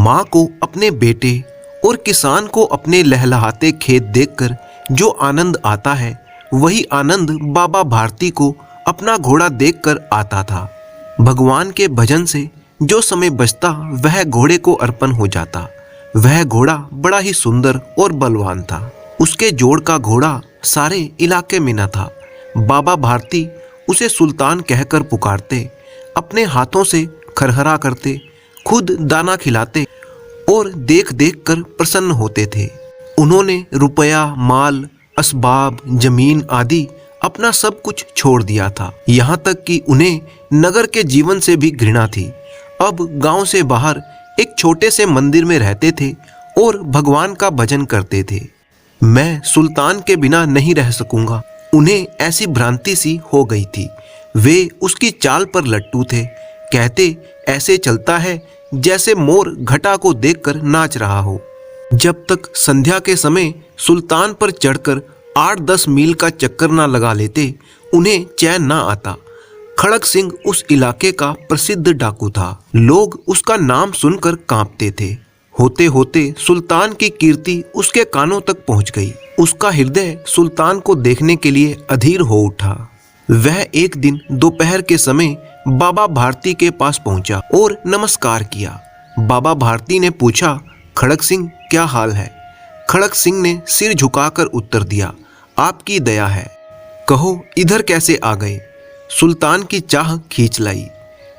माँ को अपने बेटे और किसान को अपने लहलहाते खेत देखकर जो आनंद आता है, वही आनंद बाबा भारती को अपना घोड़ा देखकर आता था। भगवान के भजन से जो समय बचता वह घोड़े को अर्पण हो जाता। वह घोड़ा बड़ा ही सुंदर और बलवान था। उसके जोड़ का घोड़ा सारे इलाके में न था। बाबा भारती उसे सुल्तान कहकर पुकारते, अपने हाथों से खरहरा करते, खुद दाना खिलाते और देख देख कर प्रसन्न होते थे। उन्होंने रुपया, माल, असबाब, जमीन आदि अपना सब कुछ छोड़ दिया था। यहाँ तक कि उन्हें नगर के जीवन से भी घृणा थी। अब गांव से बाहर एक छोटे से मंदिर में रहते थे और भगवान का भजन करते थे। मैं सुल्तान के बिना नहीं रह सकूंगा। उन्हें ऐसी भ्रांति सी हो गई थी। वे उसकी चाल पर लट्टू थे। कहते, ऐसे चलता है जैसे मोर घटा को देखकर नाच रहा हो। जब तक संध्या के समय सुल्तान पर चढ़कर 8-10 मील का चक्कर ना लगा लेते, उन्हें चैन ना आता। खड़क सिंह उस इलाके का प्रसिद्ध डाकू था। लोग उसका नाम सुनकर कांपते थे। होते होते सुल्तान की कीर्ति उसके कानों तक पहुंच गई। उसका हृदय सुल्तान को देखने के लिए अधीर हो उठा। वह एक दिन दोपहर के समय बाबा भारती के पास पहुंचा और नमस्कार किया। बाबा भारती ने पूछा, खड़क सिंह क्या हाल है? खड़क सिंह ने सिर झुकाकर उत्तर दिया, आपकी दया है। कहो इधर कैसे आ गए? सुल्तान की चाह खींच लाई।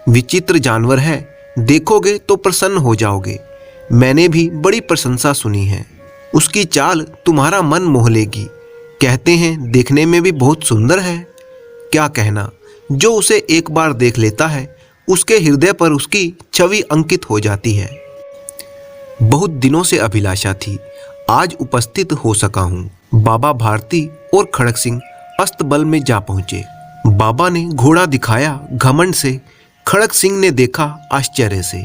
विचित्र जानवर है, देखोगे तो प्रसन्न हो जाओगे। मैंने भी बड़ी प्रशंसा सुनी है। उसकी चाल तुम्हारा मन मोह लेगी। कहते हैं देखने में भी बहुत सुंदर है। क्या कहना, जो उसे एक बार देख लेता है उसके हृदय पर उसकी छवि अंकित हो जाती है। बहुत दिनों से अभिलाषा थी, आज उपस्थित हो सका हूँ। बाबा भारती और खड़क सिंह अस्तबल में जा पहुंचे। बाबा ने घोड़ा दिखाया घमंड से। खड़क सिंह ने देखा आश्चर्य से।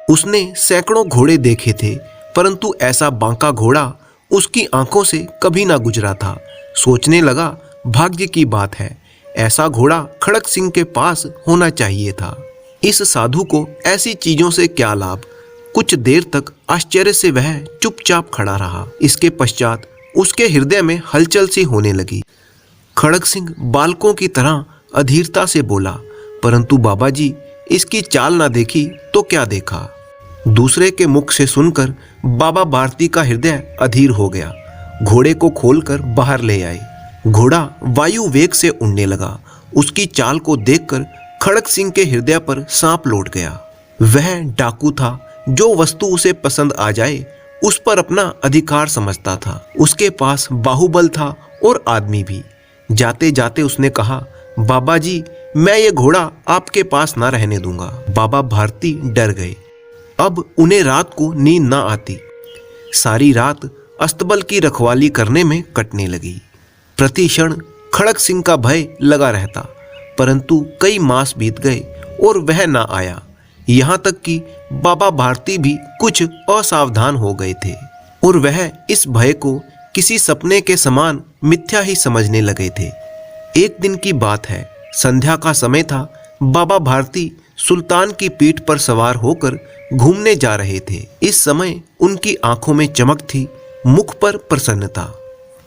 उसने सैकड़ों घोड़े देखे थे, परंतु ऐसा बांका घोड़ा उसकी आंखों से कभी ना गुजरा था। सोचने लगा, भाग्य की बात है, ऐसा घोड़ा खड़क सिंह के पास होना चाहिए था। इस साधु को ऐसी चीजों से क्या लाभ? कुछ देर तक आश्चर्य से वह चुपचाप खड़ा रहा। इसके पश्चात उसके हृदय में हलचल सी होने लगी। खड़क सिंह बालकों की तरह अधीरता से बोला, परंतु बाबा जी, इसकी चाल ना देखी तो क्या देखा? दूसरे के मुख से सुनकर बाबा भारती का हृदय अधीर हो गया। घोड़े को खोलकर बाहर ले आए। घोड़ा वायु वेग से उड़ने लगा। उसकी चाल को देखकर खड़क सिंह के हृदय पर सांप लौट गया। वह डाकू था, जो वस्तु उसे पसंद आ जाए उस पर अपना अधिकार समझता था। उसके पास बाहुबल था और आदमी भी। जाते जाते उसने कहा, बाबा जी, मैं ये घोड़ा आपके पास ना रहने दूंगा। बाबा भारती डर गए। अब उन्हें रात को नींद ना आती। सारी रात अस्तबल की रखवाली करने में कटने लगी। प्रति क्षण खड़क सिंह का भय लगा रहता, परंतु कई मास बीत गए और वह ना आया। यहाँ तक कि बाबा भारती भी कुछ असावधान हो गए थे और वह इस भय को किसी सपने के समान मिथ्या ही समझने लगे थे। एक दिन की बात है, संध्या का समय था। बाबा भारती सुल्तान की पीठ पर सवार होकर घूमने जा रहे थे। इस समय उनकी आंखों में चमक थी, मुख पर प्रसन्नता।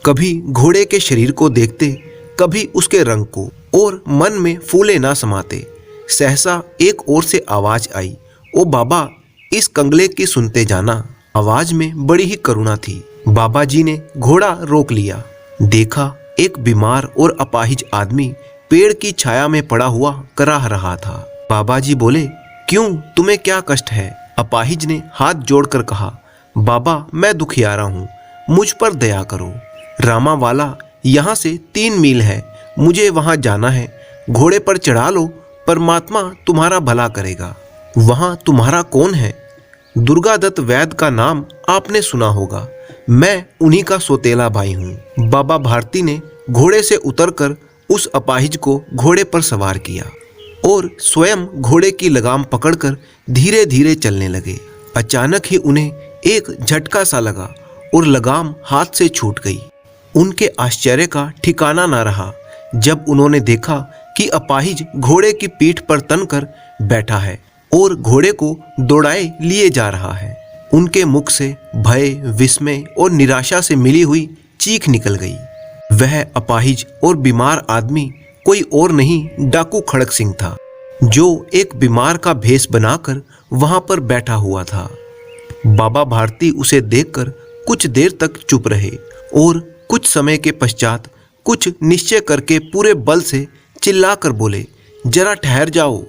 कभी घोड़े के शरीर को देखते, कभी उसके रंग को, और मन में फूले ना समाते। सहसा एक ओर से आवाज आई, ओ बाबा, इस कंगले की सुनते जाना। आवाज में बड़ी ही करुणा थी। बाबा जी ने घोड़ा रोक लिया। देखा एक बीमार और अपाहिज आदमी पेड़ की छाया में पड़ा हुआ कराह रहा था। बाबा जी बोले, क्यों, तुम्हें क्या कष्ट है? अपाहिज ने हाथ जोड़कर कहा, बाबा, मैं दुखियारा हूँ, मुझ पर दया करो। रामा वाला यहाँ से 3 मील है, मुझे वहाँ जाना है। घोड़े पर चढ़ा लो, परमात्मा तुम्हारा भला करेगा। वहाँ तुम्हारा कौन है? दुर्गादत्त वैद्य का नाम आपने सुना होगा। मैं उन्हीं का सोतेला भाई हूँ। बाबा भारती ने घोड़े से उतरकर उस अपाहिज को घोड़े पर सवार किया और स्वयं घोड़े की लगाम पकड़कर धीरे धीरे चलने लगे। अचानक ही उन्हें एक झटका सा लगा और लगाम हाथ से छूट गई। उनके आश्चर्य का ठिकाना ना रहा जब उन्होंने देखा कि अपाहिज घोड़े की पीठ पर तनकर बैठा है और घोड़े को दौड़ाए लिए जा रहा है। उनके मुख से भय, विस्मय और निराशा से मिली हुई चीख निकल गई। वह अपाहिज और बीमार आदमी कोई और नहीं, डाकू खड़क सिंह था, जो एक बीमार का भेष बनाकर वहां पर बैठा हुआ था। बाबा भारती उसे देखकर कुछ देर तक चुप रहे और कुछ समय के पश्चात कुछ निश्चय करके पूरे बल से चिल्लाकर बोले, जरा ठहर जाओ।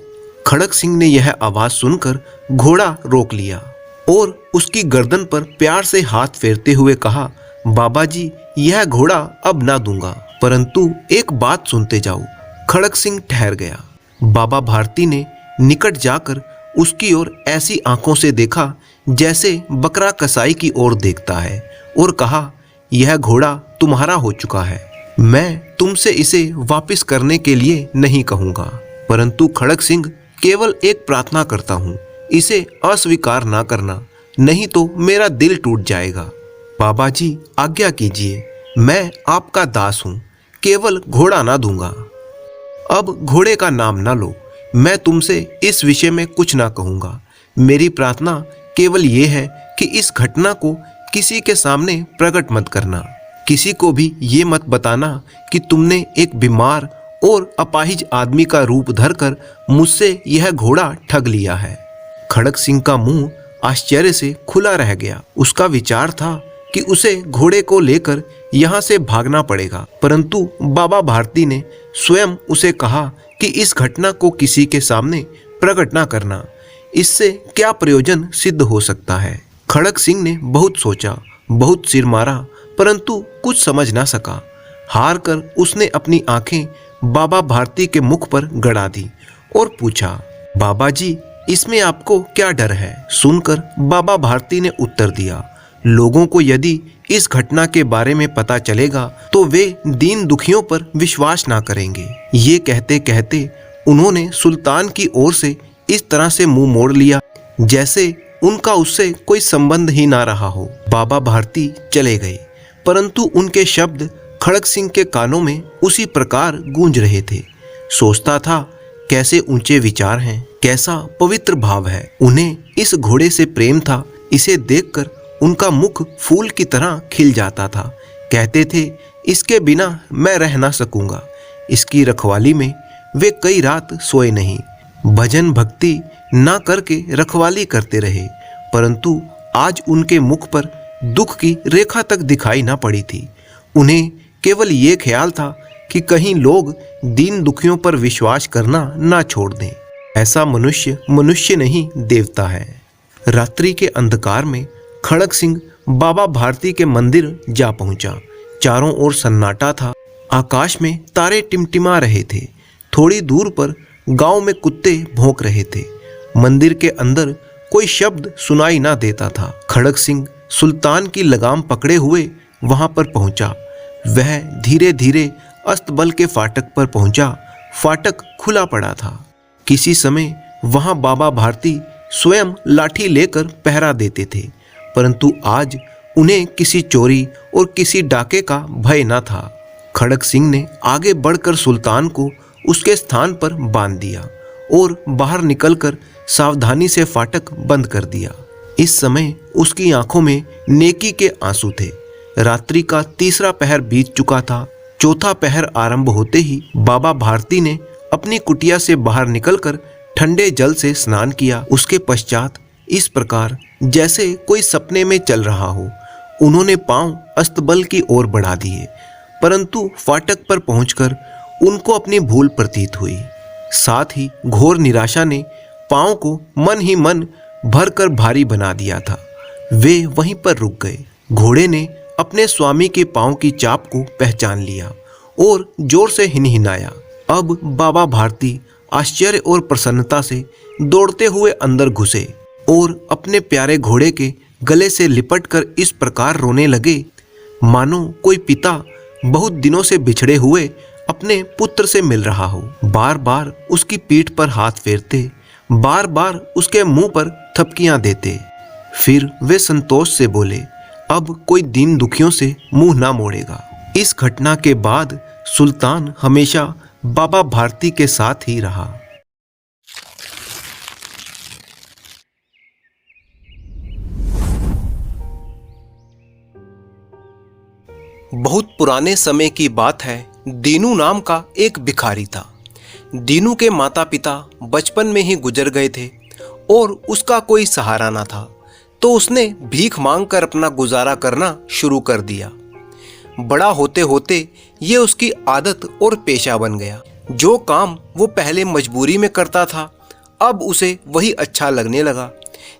खड़क सिंह ने यह आवाज सुनकर घोड़ा रोक लिया और उसकी गर्दन पर प्यार से हाथ फेरते हुए कहा, बाबा जी, यह घोड़ा अब ना दूंगा, परंतु एक बात सुनते जाओ। खड़क सिंह ठहर गया। बाबा भारती ने निकट जाकर उसकी ओर ऐसी आंखों से देखा जैसे बकरा कसाई की ओर देखता है और कहा, यह घोड़ा तुम्हारा हो चुका है। मैं तुमसे इसे वापस करने के लिए नहीं कहूंगा, परंतु खड़क सिंह केवल एक प्रार्थना करता हूं, इसे अस्वीकार ना करना, नहीं तो मेरा दिल टूट जाएगा। बाबा जी, आज्ञा कीजिए, मैं आपका दास हूं, केवल घोड़ा ना दूंगा। अब घोड़े का नाम ना लो, मैं तुमसे इस विषय में कुछ ना कहूंगा। मेरी प्रार्थना केवल ये है कि इस घटना को किसी के सामने प्रकट मत करना। किसी को भी ये मत बताना कि तुमने एक बीमार और अपाहिज आदमी का रूप धरकर मुझसे यह घोड़ा ठग लिया है। खड़क सिंह का मुंह आश्चर्य से खुला रह गया। उसका विचार था कि उसे घोड़े को लेकर यहाँ से भागना पड़ेगा, परंतु बाबा भारती ने स्वयं उसे कहा कि इस घटना को किसी के सामने प्रकट ना करना, इससे क्या प्रयोजन सिद्ध हो सकता है। खड़क सिंह ने बहुत सोचा, बहुत सिर मारा, परंतु कुछ समझ ना सका। हार कर उसने अपनी आंखें बाबा भारती के मुख पर गड़ा दी और पूछा, बाबा जी, इसमें आपको क्या डर है? सुनकर बाबा भारती ने उत्तर दिया, लोगों को यदि इस घटना के बारे में पता चलेगा तो वे दीन दुखियों पर विश्वास ना करेंगे। ये कहते कहते उन्होंने सुल्तान की ओर से इस तरह से मुंह मोड़ लिया जैसे उनका उससे कोई संबंध ही ना रहा हो। बाबा भारती चले गए, परंतु उनके शब्द खड़क सिंह के कानों में उसी प्रकार गूंज रहे थे। सोचता था, कैसे ऊंचे विचार हैं, कैसा पवित्र भाव है। उन्हें इस घोड़े से प्रेम था। इसे देखकर उनका मुख फूल की तरह खिल जाता था। कहते थे, इसके बिना मैं रह ना सकूंगा। इसकी रखवाली में वे कई रात सोए नहीं, भजन भक्ति ना करके रखवाली करते रहे, परंतु आज उनके मुख पर दुख की रेखा तक दिखाई ना पड़ी थी। उन्हें केवल ये ख्याल था कि कहीं लोग दीन दुखियों पर विश्वास करना ना छोड़ दें। ऐसा मनुष्य मनुष्य नहीं, देवता है। रात्रि के अंधकार में खड़क सिंह बाबा भारती के मंदिर जा पहुंचा। चारों ओर सन्नाटा था। आकाश में तारे टिमटिमा रहे थे। थोड़ी दूर पर गांव में कुत्ते भौंक रहे थे। मंदिर के अंदर कोई शब्द सुनाई ना देता था। खड़क सिंह सुल्तान की लगाम पकड़े हुए वहां पर पहुंचा। वह धीरे धीरे अस्तबल के फाटक पर पहुंचा। फाटक खुला पड़ा था। किसी समय वहां बाबा भारती स्वयं लाठी लेकर पहरा देते थे, परंतु आज उन्हें किसी चोरी और किसी डाके का भय न था। खड़क सिंह ने आगे बढ़कर सुल्तान को उसके स्थान पर बांध दिया और बाहर निकलकर सावधानी से फाटक बंद कर दिया। इस समय उसकी आंखों में नेकी के आंसू थे। रात्रि का तीसरा पहर बीत चुका था। चौथा पहर आरंभ होते ही बाबा भारती ने अपनी कुटिया से बाहर निकलकर ठंडे जल से स्नान किया। उसके पश्चात इस प्रकार जैसे कोई सपने में चल रहा हो, उन्होंने पांव अस्तबल की ओर बढ़ा दिए, परंतु फाटक पर पहुंचकर उनको अपनी भूल प्रतीत हुई। साथ ही घोर निराशा ने पांव को मन ही मन भरकर भारी बना दिया था। वे वहीं पर रुक गए। घोड़े ने अपने स्वामी के पांव की चाप को पहचान लिया और जोर से हिनहिनाया। अब बाबा भारती आश्चर्य और प्रसन्नता से दौड़ते हुए अंदर घुसे और अपने प्यारे घोड़े के गले से लिपटकर इस प्रकार रोने लगे मानो कोई पिता बहुत दिनों से बिछड़े हुए अपने पुत्र से मिल रहा हो। बार बार उसकी पीठ पर हाथ फेरते, बार बार उसके मुंह पर थपकियां देते। फिर वे संतोष से बोले, अब कोई दीन दुखियों से मुंह ना मोड़ेगा। इस घटना के बाद सुल्तान हमेशा बाबा भारती के साथ ही रहा। बहुत पुराने समय की बात है। दीनू नाम का एक भिखारी था। दीनू के माता पिता बचपन में ही गुजर गए थे और उसका कोई सहारा ना था, तो उसने भीख मांगकर अपना गुजारा करना शुरू कर दिया। बड़ा होते होते ये उसकी आदत और पेशा बन गया। जो काम वो पहले मजबूरी में करता था, अब उसे वही अच्छा लगने लगा।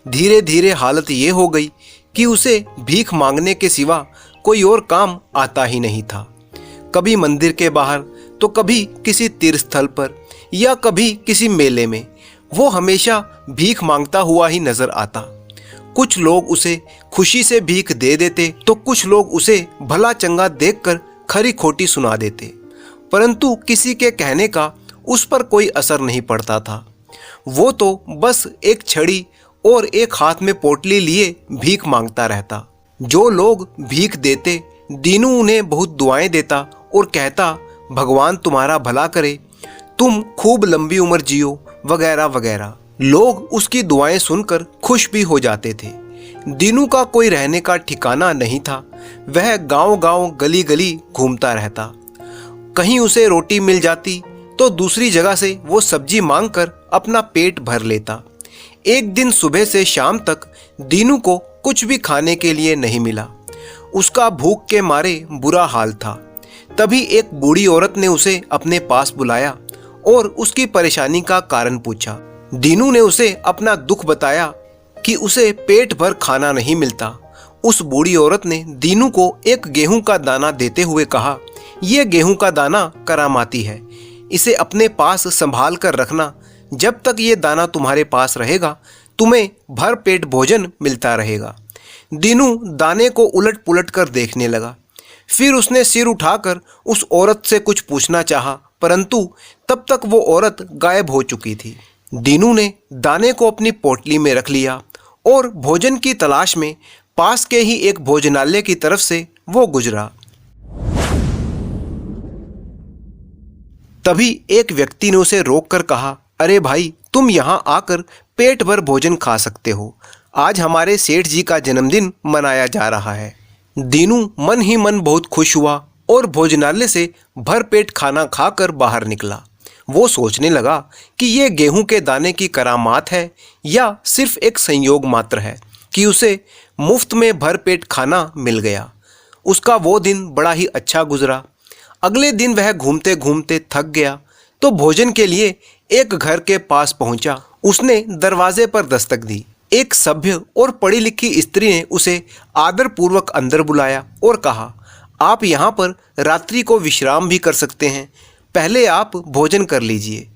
धीरे धीरे हालत ये हो गई कि उसे भीख मांगने के सिवा कोई और काम आता ही नहीं था। कभी मंदिर के बाहर, तो कभी किसी तीर्थ स्थल पर, या कभी किसी मेले में वो हमेशा भीख मांगता हुआ ही नजर आता। कुछ लोग उसे खुशी से भीख दे देते, तो कुछ लोग उसे भला चंगा देखकर खरी खोटी सुना देते, परंतु किसी के कहने का उस पर कोई असर नहीं पड़ता था। वो तो बस एक छड़ी और एक हाथ में पोटली लिए भीख मांगता रहता। जो लोग भीख देते, दीनू उन्हें बहुत दुआएं देता और कहता, भगवान तुम्हारा भला करे, तुम खूब लंबी उम्र जियो, वगैरह वगैरह। लोग उसकी दुआएं सुनकर खुश भी हो जाते थे। दीनू का कोई रहने का ठिकाना नहीं था। वह गांव गांव गली गली घूमता रहता। कहीं उसे रोटी मिल जाती तो दूसरी जगह से वो सब्जी मांगकर अपना पेट भर लेता। एक दिन सुबह से शाम तक दीनू को कुछ भी खाने के लिए नहीं मिला। उसका भूख के मारे बुरा हाल था। तभी एक बूढ़ी औरत ने उसे अपने पास बुलाया और उसकी परेशानी का कारण पूछा। दीनू ने उसे अपना दुख बताया कि उसे पेट भर खाना नहीं मिलता। उस बूढ़ी औरत ने दीनू को एक गेहूं का दाना देते हुए कहा, यह गेहूं का दाना करामाती है, इसे अपने पास संभाल कर रखना। जब तक ये दाना तुम्हारे पास रहेगा, तुम्हें भर पेट भोजन मिलता रहेगा। दीनू दाने को उलट पुलट कर देखने लगा। फिर उसने सिर उठाकर उस औरत से कुछ पूछना चाहा, परंतु तब तक वो औरत गायब हो चुकी थी। दीनू ने दाने को अपनी पोटली में रख लिया और भोजन की तलाश में पास के ही एक भोजनालय की तरफ से वो गुजरा। तभी एक व्यक्ति ने उसे रोककर कहा, अरे भाई, तुम यहाँ आकर पेट भर भोजन खा सकते हो। आज हमारे सेठ जी का जन्मदिन मनाया जा रहा है। दीनू मन ही मन बहुत खुश हुआ और भोजनालय से भर पेट खाना खाकर बाहर निकला। वो सोचने लगा कि ये गेहूं के दाने की करामात है या सिर्फ एक संयोग मात्र है कि उसे मुफ्त में भर पेट खाना मिल गया। उसका वो दिन बड़ा ही अच्छा गुजरा। अगले दिन वह घूमते घूमते थक गया तो भोजन के लिए एक घर के पास पहुंचा। उसने दरवाजे पर दस्तक दी। एक सभ्य और पढ़ी लिखी स्त्री ने उसे आदरपूर्वक अंदर बुलाया और कहा, आप यहाँ पर रात्रि को विश्राम भी कर सकते हैं, पहले आप भोजन कर लीजिए।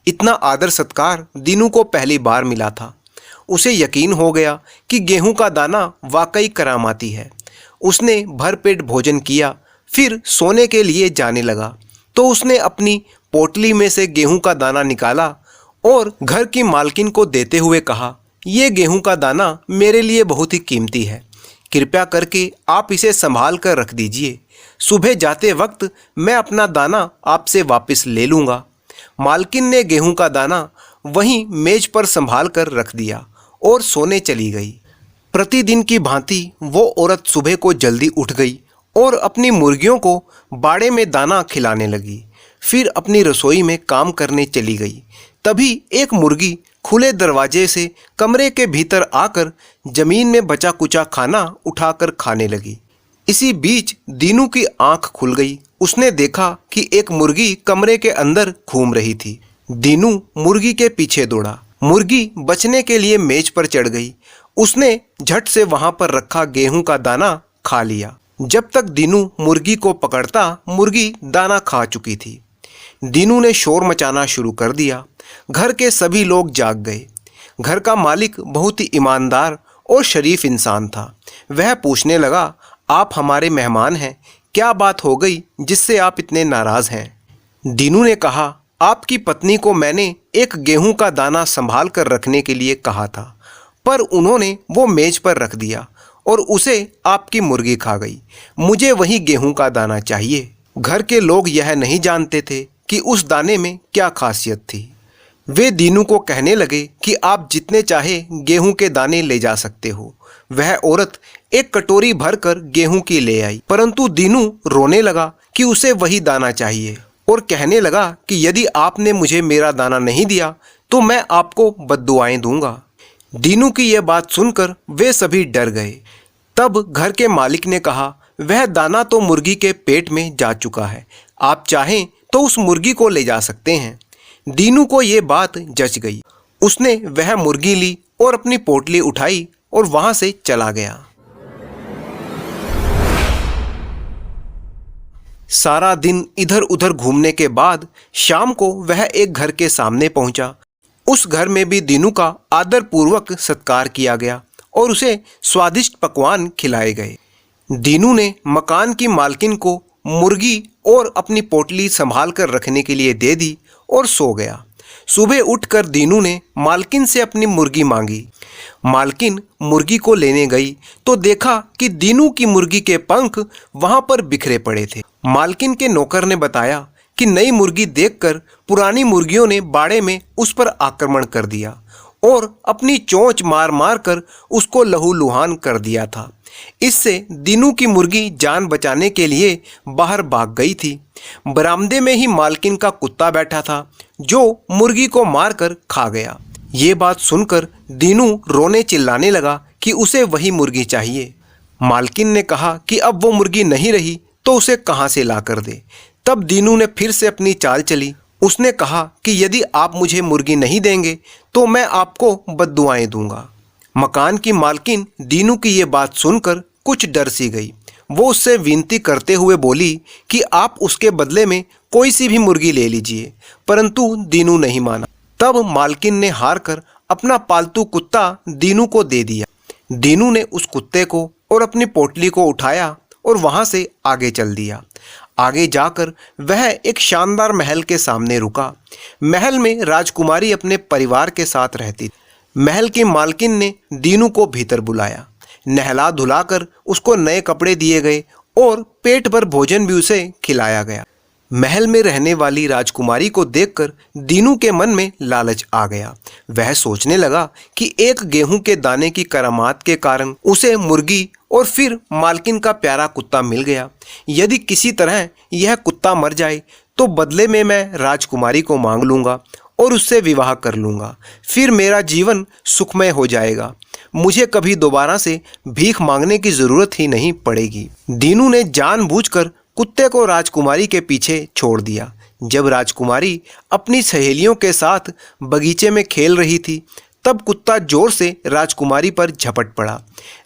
इतना आदर सत्कार दीनू को पहली बार मिला था। उसे यकीन हो गया कि गेहूं का दाना वाकई करामाती है। उसने भरपेट भोजन किया, फिर सोने के लिए जाने लगा तो उसने अपनी पोटली में से गेहूं का दाना निकाला और घर की मालकिन को देते हुए कहा, ये गेहूं का दाना मेरे लिए बहुत ही कीमती है, कृपया करके आप इसे संभाल कर रख दीजिए। सुबह जाते वक्त मैं अपना दाना आपसे वापस ले लूँगा। मालकिन ने गेहूं का दाना वहीं मेज पर संभाल कर रख दिया और सोने चली गई। प्रतिदिन की भांति वो औरत सुबह को जल्दी उठ गई और अपनी मुर्गियों को बाड़े में दाना खिलाने लगी। फिर अपनी रसोई में काम करने चली गई। तभी एक मुर्गी खुले दरवाजे से कमरे के भीतर आकर जमीन में बचा कुचा खाना उठाकर खाने लगी। इसी बीच दीनू की आंख खुल गई। उसने देखा कि एक मुर्गी कमरे के अंदर घूम रही थी। दीनू मुर्गी के पीछे दौड़ा। मुर्गी बचने के लिए मेज पर चढ़ गई। उसने झट से वहां पर रखा गेहूं का दाना खा लिया। जब तक दीनू मुर्गी को पकड़ता, मुर्गी दाना खा चुकी थी। दीनू ने शोर मचाना शुरू कर दिया। घर के सभी लोग जाग गए। घर का मालिक बहुत ही ईमानदार और शरीफ इंसान था। वह पूछने लगा, आप हमारे मेहमान हैं, क्या बात हो गई जिससे आप इतने नाराज हैं? दीनू ने कहा, आपकी पत्नी को मैंने एक गेहूं का दाना संभाल कर रखने के लिए कहा था, पर उन्होंने वो मेज पर रख दिया और उसे आपकी मुर्गी खा गई। मुझे वही गेहूं का दाना चाहिए। घर के लोग यह नहीं जानते थे कि उस दाने में क्या खासियत थी। वे दीनू को कहने लगे कि आप जितने चाहे गेहूं के दाने ले जा सकते हो। वह औरत एक कटोरी भरकर गेहूं की ले आई, परंतु दीनू रोने लगा कि उसे वही दाना चाहिए और कहने लगा कि यदि आपने मुझे मेरा दाना नहीं दिया तो मैं आपको बद्दुआएं दूंगा। दीनू की यह बात सुनकर वे सभी डर गए। तब घर के मालिक ने कहा, वह दाना तो मुर्गी के पेट में जा चुका है, आप चाहें तो उस मुर्गी को ले जा सकते हैं। दीनू को ये बात जच गई। उसने वह मुर्गी ली और अपनी पोटली उठाई और वहां से चला गया। सारा दिन इधर उधर घूमने के बाद शाम को वह एक घर के सामने पहुंचा। उस घर में भी दीनू का आदर पूर्वक सत्कार किया गया और उसे स्वादिष्ट पकवान खिलाए गए। दीनू ने मकान की मालकिन को मुर्गी और अपनी पोटली संभाल कर रखने के लिए दे दी और सो गया। सुबह उठकर दीनू ने मालकिन से अपनी मुर्गी मांगी। मालकिन मुर्गी को लेने गई तो देखा कि दीनू की मुर्गी के पंख वहां पर बिखरे पड़े थे। मालकिन के नौकर ने बताया कि नई मुर्गी देखकर पुरानी मुर्गियों ने बाड़े में उस पर आक्रमण कर दिया और अपनी चोंच मार मार कर उसको लहूलुहान कर दिया था। इससे दीनू की मुर्गी जान बचाने के लिए बाहर भाग गई थी। बरामदे में ही मालकिन का कुत्ता बैठा था जो मुर्गी को मारकर खा गया। ये बात सुनकर दीनू रोने चिल्लाने लगा कि उसे वही मुर्गी चाहिए। मालकिन ने कहा कि अब वो मुर्गी नहीं रही तो उसे कहाँ से ला कर दे। तब दीनू ने फिर से अपनी चाल चली। उसने कहा कि यदि आप मुझे मुर्गी नहीं देंगे तो मैं आपको बद्दुआएं दूंगा। मकान की मालकिन दीनू की ये बात सुनकर कुछ डर सी गई। वो उससे विनती करते हुए बोली कि आप उसके बदले में कोई सी भी मुर्गी ले लीजिए, परंतु दीनू नहीं माना। तब मालकिन ने हार कर अपना पालतू कुत्ता दीनू को दे दिया। दीनू ने उस कुत्ते को और अपनी पोटली को उठाया और वहां से आगे चल दिया। आगे जाकर वह एक शानदार महल के सामने रुका। महल में राजकुमारी अपने परिवार के साथ रहती। महल की मालकिन ने दीनू को भीतर बुलाया। नहला धुलाकर उसको नए कपड़े दिए गए और पेट भर भोजन भी उसे खिलाया गया। महल में रहने वाली राजकुमारी को देखकर दीनू के मन में लालच आ गया। वह सोचने लगा कि एक गेहूं के दाने की करामात के कारण उसे मुर्गी और फिर मालकिन का प्यारा कुत्ता मिल गया। यदि किसी तरह यह कुत्ता मर जाए तो बदले में मैं राजकुमारी को मांग लूँगा और उससे विवाह कर लूँगा। फिर मेरा जीवन सुखमय हो जाएगा। मुझे कभी दोबारा से भीख मांगने की ज़रूरत ही नहीं पड़ेगी। दीनू ने जानबूझकर कुत्ते को राजकुमारी के पीछे छोड़ दिया। जब राजकुमारी अपनी सहेलियों के साथ बगीचे में खेल रही थी तब कुत्ता जोर से राजकुमारी पर झपट पड़ा।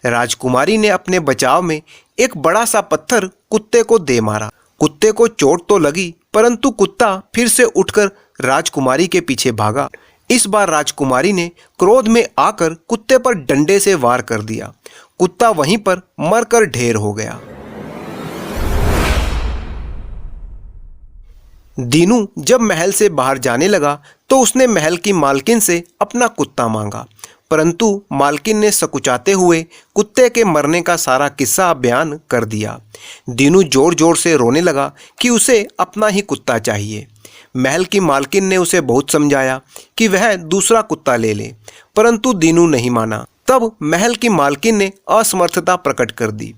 राजकुमारी ने अपने बचाव में एक बड़ा सा पत्थर कुत्ते को दे मारा। कुत्ते को चोट तो लगी परंतु कुत्ता फिर से उठकर राजकुमारी के पीछे भागा। इस बार राजकुमारी ने क्रोध में आकर कुत्ते पर डंडे से वार कर दिया। कुत्ता वहीं पर मरकर ढेर हो गया। दीनू जब महल से बाहर जाने लगा तो उसने महल की मालकिन से अपना कुत्ता मांगा, परंतु मालकिन ने सकुचाते हुए कुत्ते के मरने का सारा किस्सा बयान कर दिया। दीनू जोर जोर से रोने लगा कि उसे अपना ही कुत्ता चाहिए। महल की मालकिन ने उसे बहुत समझाया कि वह दूसरा कुत्ता ले ले, परंतु दीनू नहीं माना। तब महल की मालकिन ने असमर्थता प्रकट कर दी।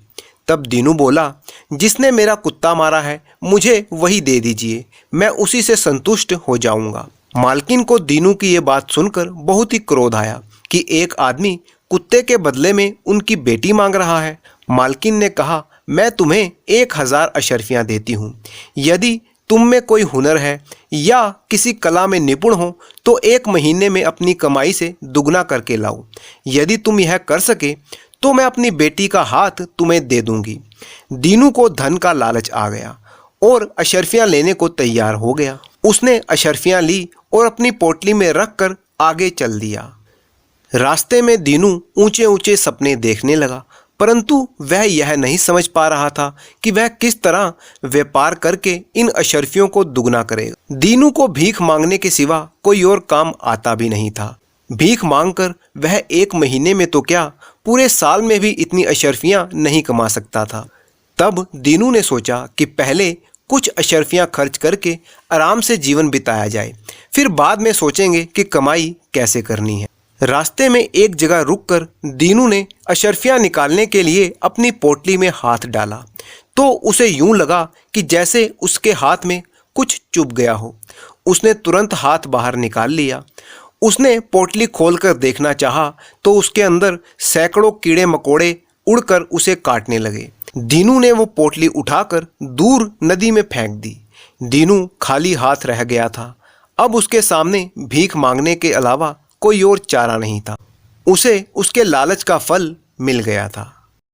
तब दीनू बोला, जिसने मेरा कुत्ता मारा है मुझे वही दे दीजिए, मैं उसी से संतुष्ट हो जाऊंगा। मालकिन को दीनू की ये बात सुनकर बहुत ही क्रोध आया कि एक आदमी कुत्ते के बदले में उनकी बेटी मांग रहा है। मालकिन ने कहा, मैं तुम्हें 1000 अशर्फियाँ देती हूँ। यदि तुम में कोई हुनर है या किसी कला में निपुण हो तो 1 महीने में अपनी कमाई से दुगना करके लाओ। यदि तुम यह कर सके तो मैं अपनी बेटी का हाथ तुम्हें दे दूंगी। दीनू को धन का लालच आ गया और अशर्फियाँ लेने को तैयार हो गया। उसने अशर्फियाँ ली और अपनी पोटली में रखकर आगे चल दिया। रास्ते में दीनू ऊंचे ऊंचे सपने देखने लगा, परंतु वह यह नहीं समझ पा रहा था कि वह किस तरह व्यापार करके इन अशर्फियों को दुगना करेगा। दीनू को भीख मांगने के सिवा कोई और काम आता भी नहीं था। भीख मांगकर वह 1 महीने में तो क्या, पूरे साल में भी इतनी अशर्फियाँ नहीं कमा सकता था। तब दीनू ने सोचा कि पहले कुछ अशर्फियाँ खर्च करके आराम से जीवन बिताया जाए, फिर बाद में सोचेंगे कि कमाई कैसे करनी है। रास्ते में एक जगह रुककर दीनू ने अशर्फियाँ निकालने के लिए अपनी पोटली में हाथ डाला तो उसे यूं लगा कि जैसे उसके हाथ में कुछ चुभ गया हो। उसने तुरंत हाथ बाहर निकाल लिया। उसने पोटली खोलकर देखना चाहा तो उसके अंदर सैकड़ों कीड़े मकोड़े उड़कर उसे काटने लगे। दीनू ने वो पोटली उठाकर दूर नदी में फेंक दी। दीनू खाली हाथ रह गया था। अब उसके सामने भीख मांगने के अलावा कोई और चारा नहीं था। उसे उसके लालच का फल मिल गया था।